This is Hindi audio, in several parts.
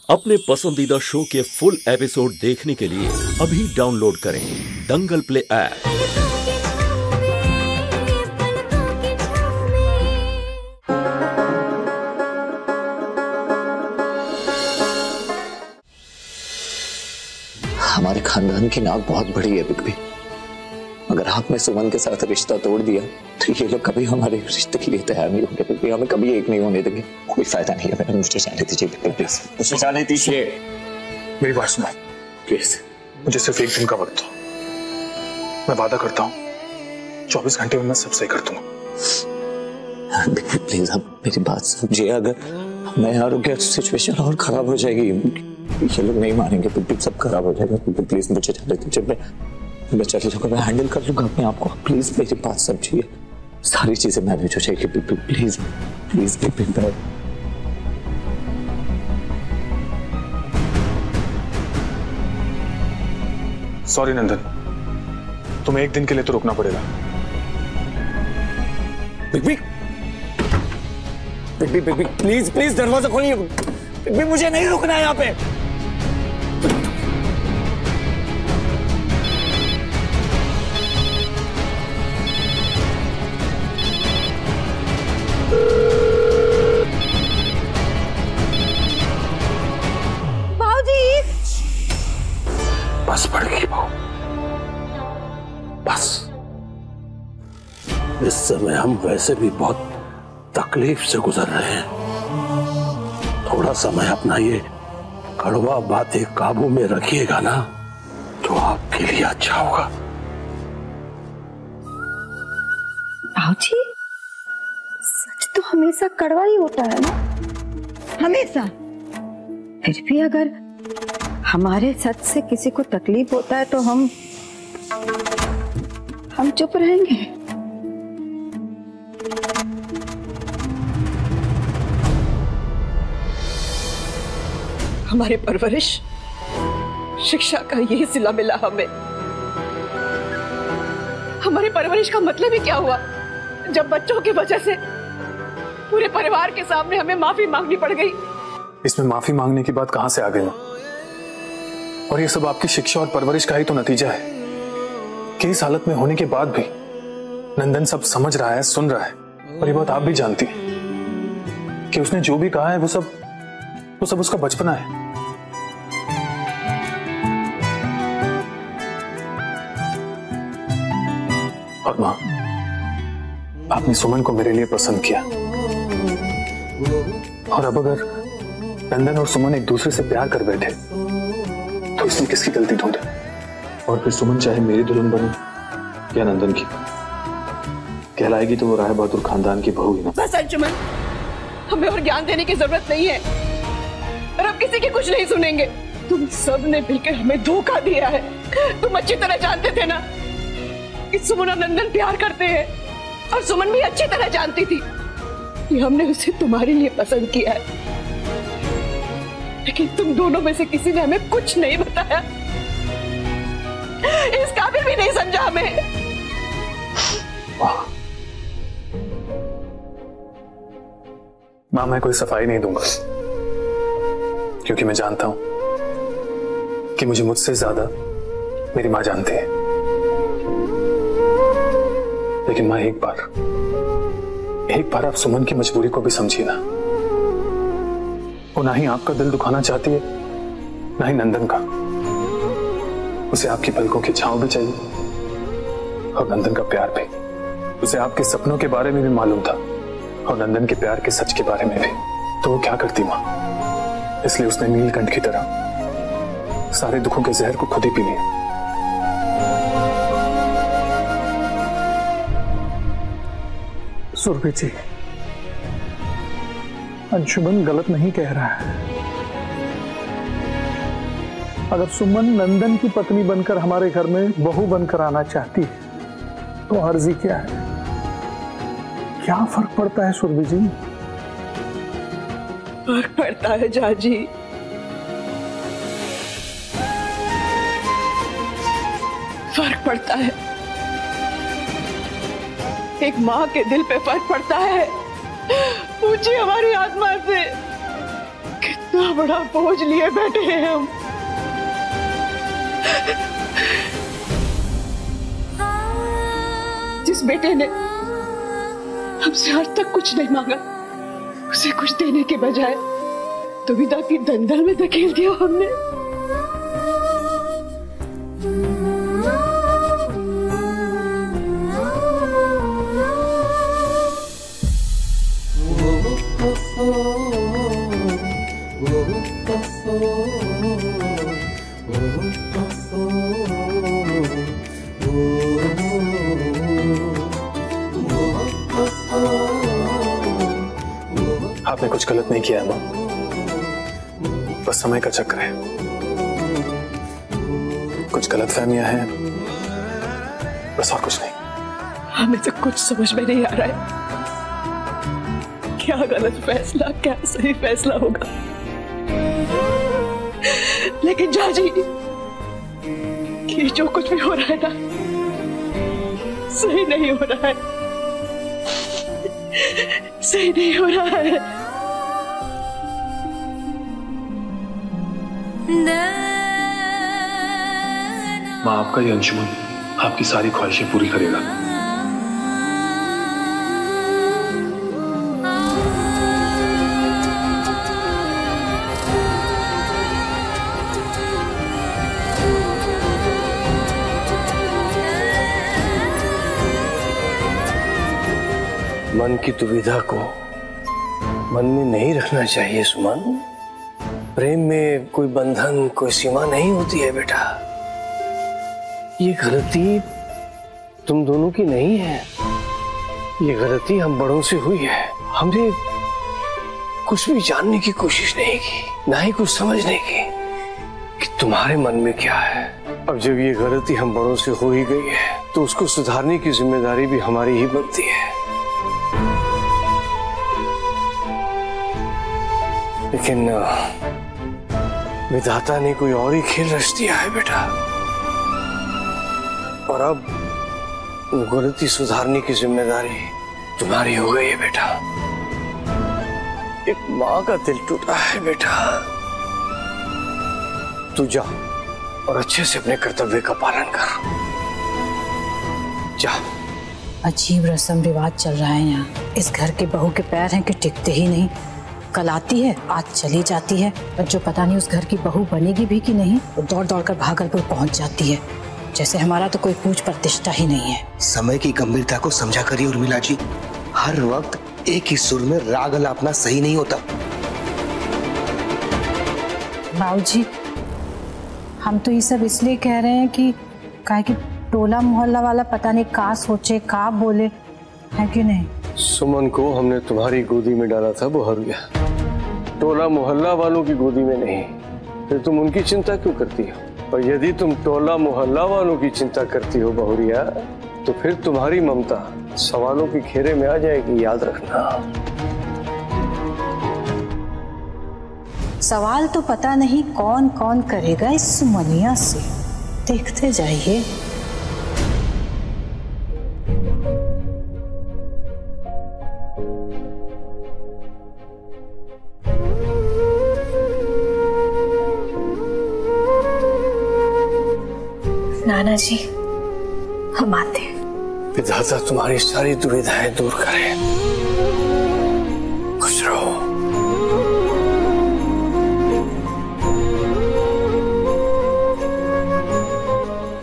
अपने पसंदीदा शो के फुल एपिसोड देखने के लिए अभी डाउनलोड करें दंगल प्ले ऐप। हमारे खानदान की नाक बहुत बड़ी है बिग बी। अगर आपने सुमन के साथ रिश्ता तोड़ दिया तो ये लोग कभी हमारे रिश्ते के लिए तैयार नहीं होंगे बिग बी। हमें कभी एक नहीं होने देंगे। कोई फायदा नहीं है। मैंने मुझे जाने दीजिए बिग बी, प्लीज मुझे जाने दीजिए। मेरी बात सुनो प्लीज, मुझे सिर्फ एक दिन का वक्त दो। मैं वादा करता हूँ 24 घंटे में मैं सब सही कर दूंगा। बिग बी प्लीज आप मेरी बात समझिए। अगर मैं यहाँ रुक गया तो सिचुएशन और खराब हो जाएगी। ये लोग नहीं मानेंगे बिग बी, सब खराब हो जाएगा। बिग बी प्लीज मुझे जाने दीजिए। मैं चले जाऊंगा, मैं हैंडल कर लूंगा अपने आप को। प्लीज मेरी बात समझिए। सारी चीजें मैनेज हो जाएगी Big B, please please Big B. Sorry Nandan, तुम्हें एक दिन के लिए तो रुकना पड़ेगा। Big B Big B Big B please please दरवाजा खोलिए। बिग बी मुझे नहीं रुकना है यहाँ पे। बस पड़ गई बहू, बस। इस समय हम वैसे भी बहुत तकलीफ से गुजर रहे हैं। थोड़ा समय अपना ये कड़वा बातें काबू में रखिएगा ना तो आपके लिए अच्छा होगा। भाऊजी, सच तो हमेशा कड़वा ही होता है ना, हमेशा। फिर भी अगर हमारे सच से किसी को तकलीफ होता है तो हम चुप रहेंगे। हमारी परवरिश, शिक्षा का यही सिला मिला हमें। हमारी परवरिश का मतलब ही क्या हुआ जब बच्चों की वजह से पूरे परिवार के सामने हमें माफी मांगनी पड़ गई। इसमें माफी मांगने की बात कहां से आ गई? और ये सब आपकी शिक्षा और परवरिश का ही तो नतीजा है कि इस हालत में होने के बाद भी नंदन सब समझ रहा है, सुन रहा है। और ये बात आप भी जानती हैं कि उसने जो भी कहा है वो सब उसका बचपना है। और मां, आपने सुमन को मेरे लिए पसंद किया, और अब अगर नंदन और सुमन एक दूसरे से प्यार कर बैठे तो इसमें किसकी गलती ढूंढे? और फिर सुमन चाहे मेरी दुल्हन बने या नंदन की, कहलाएगी तो वो राय बहादुर खानदान की बहू ही ना। बस अंशुमन, हमें और ज्ञान देने की जरूरत नहीं है और अब किसी की कुछ नहीं सुनेंगे। तुम सब ने मिलकर हमें धोखा दिया है। तुम अच्छी तरह जानते थे ना कि सुमन और नंदन प्यार करते हैं, और सुमन भी अच्छी तरह जानती थी कि हमने उसे तुम्हारे लिए पसंद किया है। लेकिन तुम दोनों में से किसी ने हमें कुछ नहीं बताया, इस काबिल भी नहीं समझा हमें। मां, मैं कोई सफाई नहीं दूंगा क्योंकि मैं जानता हूं कि मुझे मुझसे ज्यादा मेरी मां जानती है। लेकिन मां, एक बार आप सुमन की मजबूरी को भी समझिए ना। वो ना ही आपका दिल दुखाना चाहती है, ना ही नंदन का। उसे आपकी पलकों की छांव भी चाहिए और नंदन का प्यार भी। उसे आपके सपनों के बारे में भी मालूम था और नंदन के प्यार के सच के बारे में भी। तो वो क्या करती मां? इसलिए उसने नीलकंठ की तरह सारे दुखों के जहर को खुद ही पी लिया। सुरभि जी, अंशुमन गलत नहीं कह रहा है। अगर सुमन नंदन की पत्नी बनकर हमारे घर में बहू बनकर आना चाहती है तो अर्जी क्या है? क्या फर्क पड़ता है सुरभि जी? फर्क पड़ता है जाजी। फर्क पड़ता है। एक माँ के दिल पे फर्क पड़ता है। पूछिए हमारी आत्मा से कि कितना बड़ा बोझ लिए बैठे हैं हम। जिस बेटे ने हमसे आज तक कुछ नहीं मांगा, उसे कुछ देने के बजाय दुविधा की दलदल में धकेल दिया हमने। आपने कुछ गलत नहीं किया है मां, बस समय का चक्र है। कुछ गलतफहमियां हैं, बस और कुछ नहीं। हमें तो कुछ समझ में नहीं आ रहा है, क्या गलत फैसला क्या सही फैसला होगा। लेकिन जाजी, ये जो कुछ भी हो रहा है ना, सही नहीं हो रहा है, सही नहीं हो रहा है। मां, आपका ये अंशुमन आपकी सारी ख्वाहिशें पूरी करेगा। मन की दुविधा को मन में नहीं रखना चाहिए सुमन। प्रेम में कोई बंधन, कोई सीमा नहीं होती है बेटा। ये गलती तुम दोनों की नहीं है, ये गलती हम बड़ों से हुई है। हमने कुछ भी जानने की कोशिश नहीं की, ना ही कुछ समझने की कि तुम्हारे मन में क्या है। अब जब ये गलती हम बड़ों से हो ही गई है, तो उसको सुधारने की जिम्मेदारी भी हमारी ही बनती है। लेकिन विधाता ने कोई और ही खेल रच दिया है बेटा, और अब गलती सुधारने की जिम्मेदारी तुम्हारी हो गई है बेटा। एक माँ का दिल टूटा है बेटा। तू जा और अच्छे से अपने कर्तव्य का पालन कर। जा। अजीब रस्म रिवाज चल रहा है यहाँ। इस घर के बहू के पैर हैं कि टिकते ही नहीं। कल आती है, आज चली जाती है, और जो पता नहीं उस घर की बहू बनेगी भी कि नहीं, वो दौड़ दौड़ कर भागलपुर पहुंच जाती है, जैसे हमारा तो कोई पूछ प्रतिष्ठा ही नहीं है। समय की गंभीरता को समझा करिए उर्मिला जी। हर वक्त एक ही सुर में राग अलापना सही नहीं होता। बाबूजी, हम तो ये सब इसलिए कह रहे हैं कि काहे कि टोला मोहल्ला वाला पता नहीं का सोचे का बोले, है कि नहीं। सुमन को हमने तुम्हारी गोदी में डाला था बहुरिया, टोला मोहल्ला वालों की गोदी में नहीं। फिर तुम उनकी चिंता क्यों करती हो? और यदि तुम टोला मोहल्ला वालों की चिंता करती हो बहुरिया, तो फिर तुम्हारी ममता सवालों के घेरे में आ जाएगी, याद रखना। सवाल तो पता नहीं कौन कौन करेगा इस सुमनिया से, देखते जाइए। नाना जी, हम आते हैं। विधाता तुम्हारी सारी दुविधाएं दूर करे। खुश रहो।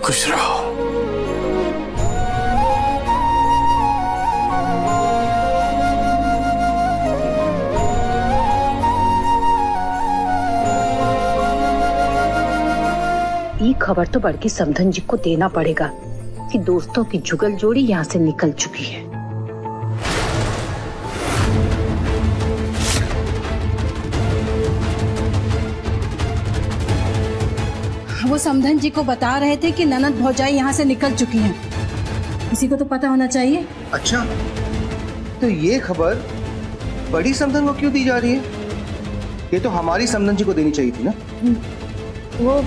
खुश रहो। ये खबर तो बड़की समधन जी को देना पड़ेगा कि दोस्तों की जुगल जोड़ी यहाँ से निकल चुकी है। वो समधन जी को बता रहे थे कि ननद भौजाई यहाँ से निकल चुकी हैं। किसी को तो पता होना चाहिए। अच्छा, तो ये खबर बड़ी समधन को क्यों दी जा रही है? ये तो हमारी समधन जी को देनी चाहिए थी ना। वो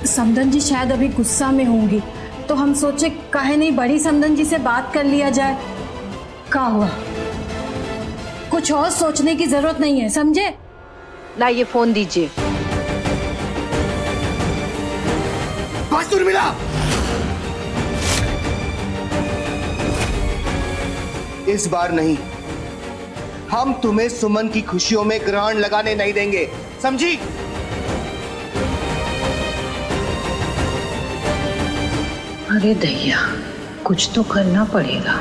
समधन जी शायद अभी गुस्सा में होंगी, तो हम सोचे काहे नहीं बड़ी समधन जी से बात कर लिया जाए। क्या हुआ? कुछ और सोचने की जरूरत नहीं है, समझे? लाइए फोन दीजिए। बस उर्मिला, इस बार नहीं, हम तुम्हें सुमन की खुशियों में ग्रहण लगाने नहीं देंगे, समझी? अरे दैया, कुछ तो करना पड़ेगा।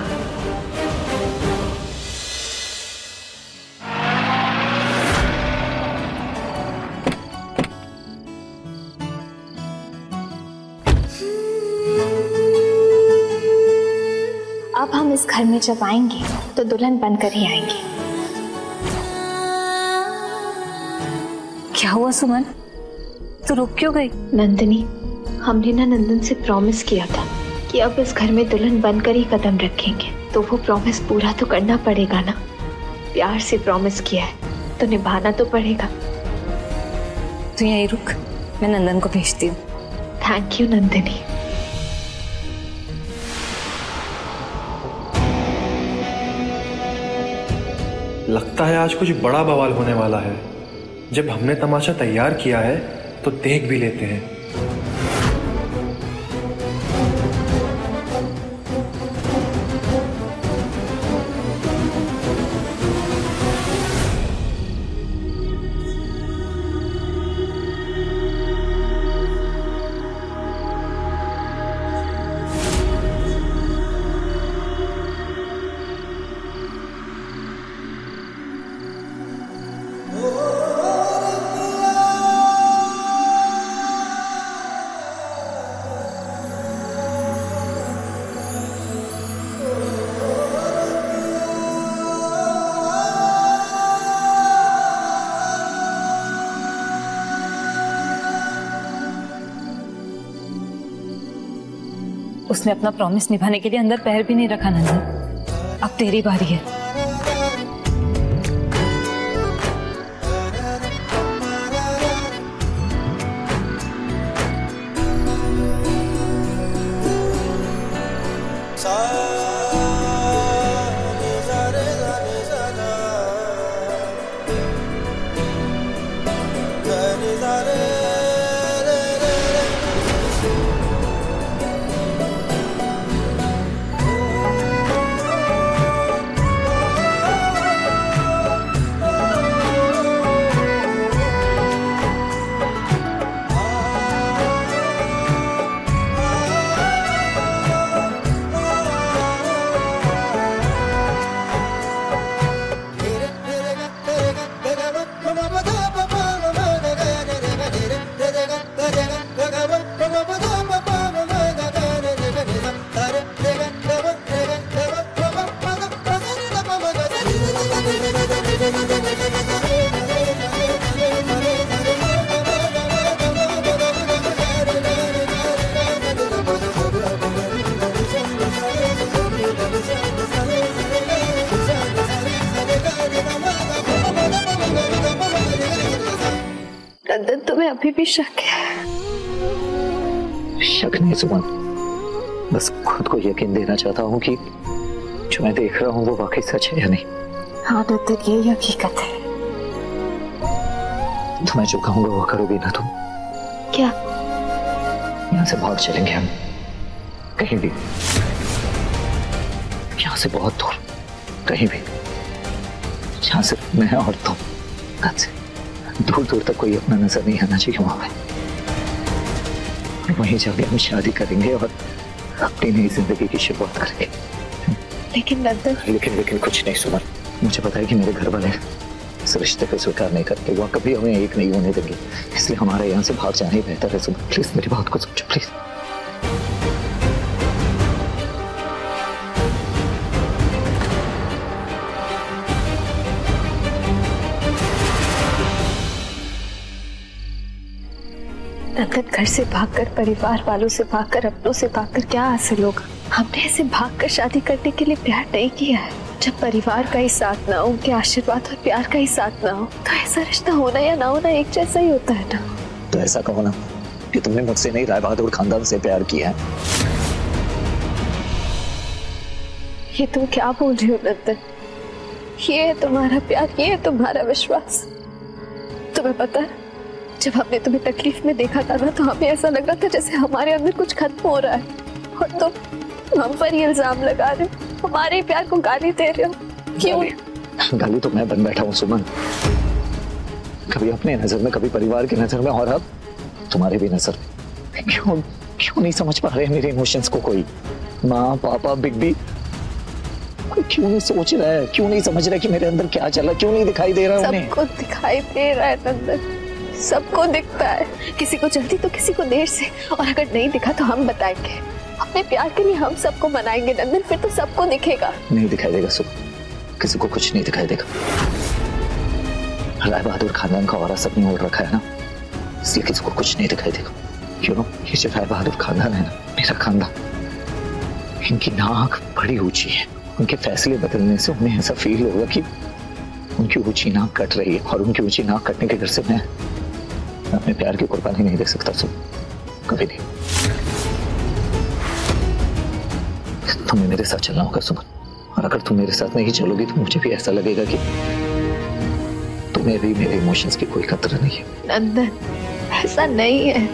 अब हम इस घर में जब आएंगे तो दुल्हन बनकर ही आएंगे। क्या हुआ सुमन, तू रुक क्यों गई? नंदिनी, हमने ना नंदन से प्रॉमिस किया था कि अब इस घर में दुल्हन बनकर ही कदम रखेंगे, तो वो प्रॉमिस पूरा तो करना पड़ेगा ना। प्यार से प्रॉमिस किया है तो निभाना तो पड़ेगा। तू यहीं रुक, मैं नंदन को भेजती हूँ। Thank you Nandini. लगता है आज कुछ बड़ा बवाल होने वाला है। जब हमने तमाशा तैयार किया है तो देख भी लेते हैं। उसने अपना प्रॉमिस निभाने के लिए अंदर पैर भी नहीं रखा नंदन। अब तेरी बारी है। नंदन, तुम्हें अभी भी शक है? शक नहीं सुमन, बस खुद को यकीन देना चाहता हूँ कि जो मैं देख रहा हूँ वो वाकई सच है या नहीं। हाँ नंदन, ये हकीकत है। तो मैं जो कहूँगा वो करोगी ना तुम? क्या? यहाँ से भाग चलेंगे हम, कहीं भी, यहाँ से बहुत दूर, कहीं भी, जहाँ सिर्फ मैं और तुम, दूर दूर तक कोई अपना नजर नहीं आना चाहिए वहां पे। वहीं जाके हम शादी करेंगे और अपनी नई जिंदगी की शुरुआत करेंगे। लेकिन नंदन, लेकिन कुछ नहीं सुमन, मुझे पता है कि मेरे घर वाले इस रिश्ते को स्वीकार नहीं करते, वो कभी हमें एक नहीं होने देंगे, इसलिए हमारे यहाँ से भाग जाना ही बेहतर है। सुमन प्लीज मेरी बात को समझो प्लीज। नंदन, घर से भागकर, परिवार वालों से भागकर, अपनों से भागकर क्या हासिल होगा? हमने ऐसे भागकर शादी करने के लिए प्यार नहीं किया है। जब परिवार का ही साथ ना हो, उनके आशीर्वाद और प्यार का ही साथ ना हो, तो ऐसा रिश्ता होना या ना होना एक जैसा ही होता है ना। तो ऐसा कहो ना कि तुमने मुझसे नहीं, राय बहादुर खानदान से प्यार किया है। ये तुम क्या बोल रही हो नंदन? ये है तुम्हारा प्यार, ये है तुम्हारा विश्वास। तुम्हें पता है, जब हमने तुम्हें तकलीफ में देखा था ना, तो हमें ऐसा लग रहा था जैसे हमारे अंदर कुछ खत्म हो रहा है, और तुम हम पर ही इल्जाम लगा रहे हो, हमारे प्यार को गाली दे रहे हो। क्यों? गाली तो मैं बन बैठा हूँ सुमन, कभी अपने नजर में, कभी परिवार की नजर में, और अब तुम्हारे भी नजर में। क्यों नहीं समझ पा रहे मेरे इमोशंस को कोई? माँ, पापा, बिग बी, कोई क्यों नहीं सोच रहा है? क्यों नहीं समझ रहा कि मेरे अंदर क्या चल रहा है? क्यों नहीं दिखाई दे रहा है उन्हें? सबको दिखाई दे रहा है नंदन, सबको दिखता है, किसी को जल्दी तो किसी को देर से, और अगर नहीं दिखा तो हम बताएंगे। अपने प्यार के लिए हम सबको मनाएंगे नंदन, फिर तो सबको दिखेगा। नहीं दिखाई देगा सुमन, किसी को कुछ नहीं दिखाई देगा। राय बहादुर खानदान का औरा सबने ओढ़ रखा है ना, इसलिए किसी को कुछ नहीं दिखाई देगा। क्यों नो, ये जो राय बहादुर खानदान है ना, मेरा खानदान, इनकी नाक बड़ी ऊंची है। उनके फैसले बदलने से उन्हें ऐसा फील होगा कि उनकी ऊंची नाक कट रही है, और उनकी ऊंची नाक कटने के डर से मैं अपने प्यार की कुर्बानी नहीं दे सकता सुमन, कभी नहीं। तुम्हें मेरे साथ चलना होगा सुमन, और अगर तुम मेरे साथ नहीं चलोगी तो मुझे भी ऐसा लगेगा कि तुम्हें भी मेरे इमोशंस की कोई कदर नहीं है। नंदन, ऐसा नहीं है।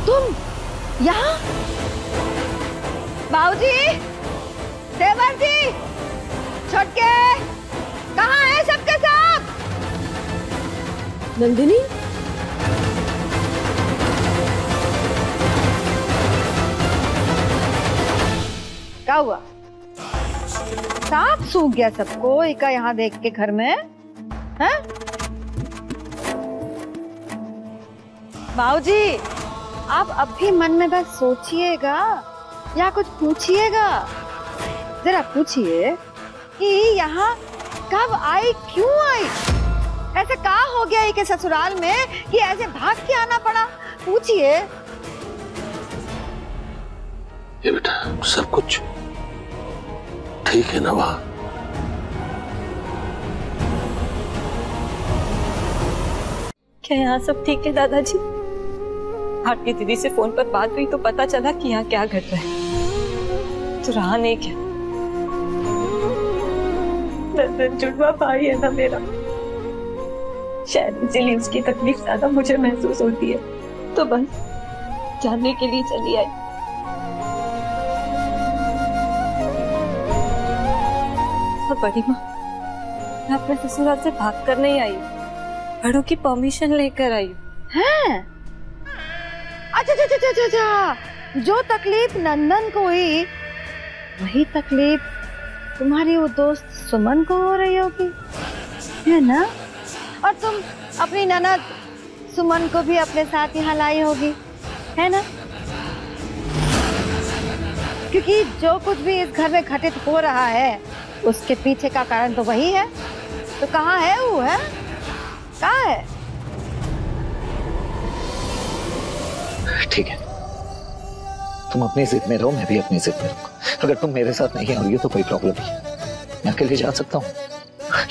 तुम यहाँ? बाबूजी, देवर जी, छोटके, कहाँ है सबके सब? नंदिनी, क्या हुआ? सांप सूख गया सबको इका यहाँ देख के घर में, हैं? बाबूजी, आप अब भी मन में बस सोचिएगा या कुछ पूछिएगा? जरा पूछिए कि यहाँ कब आई, क्यों आई, ऐसे क्या हो गया इके ससुराल में कि ऐसे भाग के आना पड़ा? पूछिए। ये बेटा, सब कुछ ठीक है ना वहाँ? क्या यहाँ सब ठीक है दादाजी? आपकी दीदी से फोन पर बात हुई तो पता चला कि यहाँ क्या घट रहा है, तो रहा नहीं क्या? नंदन जुड़वा भाई है ना मेरा, शायद इसीलिए उसकी तकलीफ ज्यादा मुझे महसूस होती है, तो बस जानने के लिए चली आई। और बड़ी माँ, मैं अपने ससुराल से भाग कर नहीं आई, बड़ों की परमिशन लेकर आई हैं? अच्छा, जो तकलीफ नंदन को हुई वही तकलीफ तुम्हारी वो दोस्त सुमन को हो रही होगी, है ना? और तुम अपनी ननद सुमन को भी अपने साथ यहाँ लाई होगी, है ना? क्योंकि जो कुछ भी इस घर में घटित हो रहा है उसके पीछे का कारण तो वही है। तो कहाँ है वो, है कहाँ है? ठीक है, तुम अपनी जिद में रहो, मैं भी अपनी जिद में रहूंगा। अगर तुम मेरे साथ नहीं आओगी तो कोई प्रॉब्लम नहीं है, मैं अकेले जा सकता हूँ,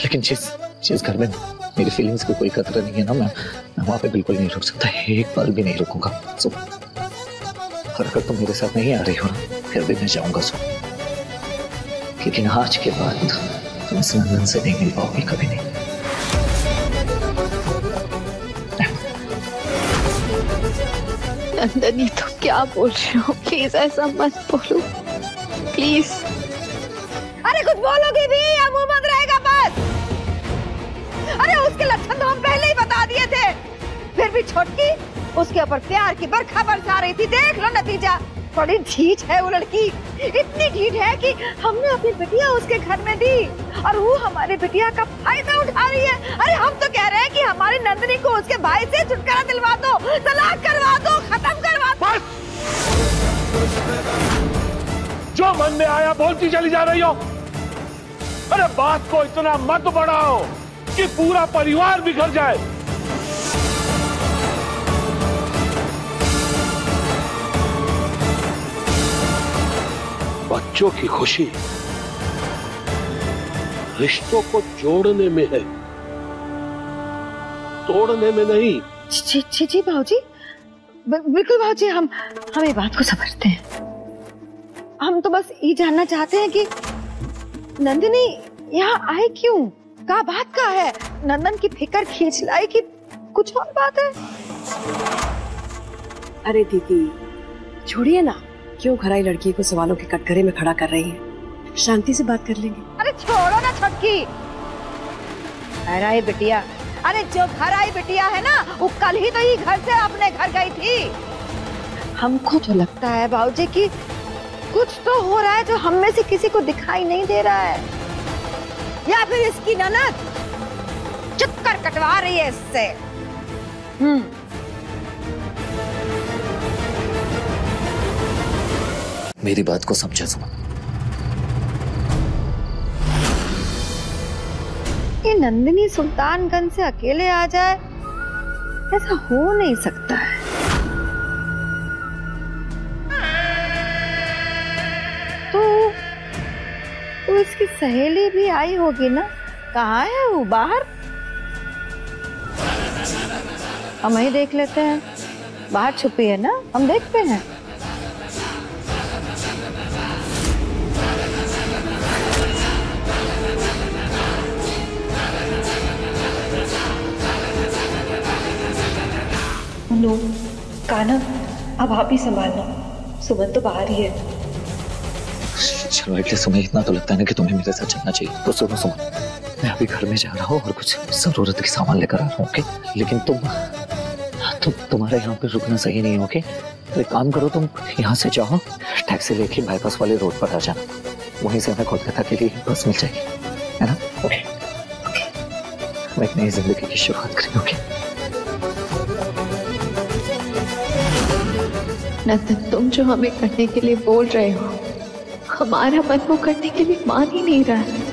लेकिन जिस घर में मेरी फीलिंग्स की कोई कदर नहीं है ना, मैं वहां पे बिल्कुल नहीं रुक सकता, एक पल भी नहीं रुकूंगा। सो और अगर तुम मेरे साथ नहीं आ रही हो ना, फिर भी मैं जाऊंगा सो, लेकिन आज के बाद तुम इस नंदन से नहीं मिल पाओगी, कभी नहीं। नंदन, ये तो क्या बोल रहे हो? प्लीज ऐसा मत बोलो, प्लीज। अरे कुछ बोलोगी भी या मुंह बंद रहेगा बस? अरे उसके लक्षण तो हम पहले ही बता दिए थे, फिर भी छोटकी उसके ऊपर प्यार की बरखा बरसा रही थी। देख लो नतीजा, बड़ी ढीठ है वो लड़की, इतनी ढीठ है कि हमने अपनी बिटिया उसके घर में दी और वो हमारी बिटिया का फायदा उठा रही है। अरे हम तो कह रहे हैं कि हमारी नंदिनी को उसके भाई से छुटकारा दिलवा दो, तलाक करवा दो, खत्म करवा दो। जो मन में आया बोलती चली जा रही हो। अरे बात को इतना मत बढ़ाओ कि पूरा परिवार बिखर जाए। बच्चों की खुशी रिश्तों को जोड़ने में है, तोड़ने में नहीं। जी भाऊजी, बिल्कुल भाऊजी, हम ये बात को समझते हैं। हम तो बस ये जानना चाहते हैं कि नंदिनी यहाँ आए क्यों, क्या बात का है? नंदन की फिक्र खींच लाई कि कुछ और बात है? अरे दीदी छोड़िए ना, क्यों घराई लड़की को सवालों के कटघरे में खड़ा कर रही है? शांति से बात कर लेंगे। अरे छोड़ो ना छटकी, घर आई बिटिया, अरे जो घर आई बिटिया है ना, वो कल ही तो ये घर से अपने घर गई थी। हमको तो लगता है भाऊजी कि कुछ तो हो रहा है जो हम में से किसी को दिखाई नहीं दे रहा है, या फिर इसकी ननद चक्कर कटवा रही है इससे। मेरी बात को समझे सुमन। ये नंदिनी सुल्तानगंज से अकेले आ जाए, ऐसा हो नहीं सकता है। तो इसकी सहेली भी आई होगी ना? कहाँ है वो? बाहर? हम ही देख लेते हैं, बाहर छुपी है ना, हम देखते हैं। नो काना, अब आप ही संभालना, सुमन तो बाहर ही है। चलो एटलीस्ट तुम्हें इतना तो लगता है ना कि तुम्हें मेरे साथ चलना चाहिए। तो सुनो सुमन, मैं अभी घर में जा रहा हूँ और कुछ जरूरत के सामान लेकर आ रहा हूँ, ओके? लेकिन तुम्हारा यहाँ पे रुकना सही नहीं, ओके? तो एक काम करो, तुम यहाँ से जाओ, टैक्सी लेके बाईपास वाले रोड पर आ जाना, वहीं से हमें कोलकाता के लिए बस मिल जाएगी, है ना? ओके, मैं एक नई जिंदगी की शुरुआत करेंगे, ओके? नंदन, तुम जो हमें करने के लिए बोल रहे हो, हमारा मन वो करने के लिए मान ही नहीं रहा है।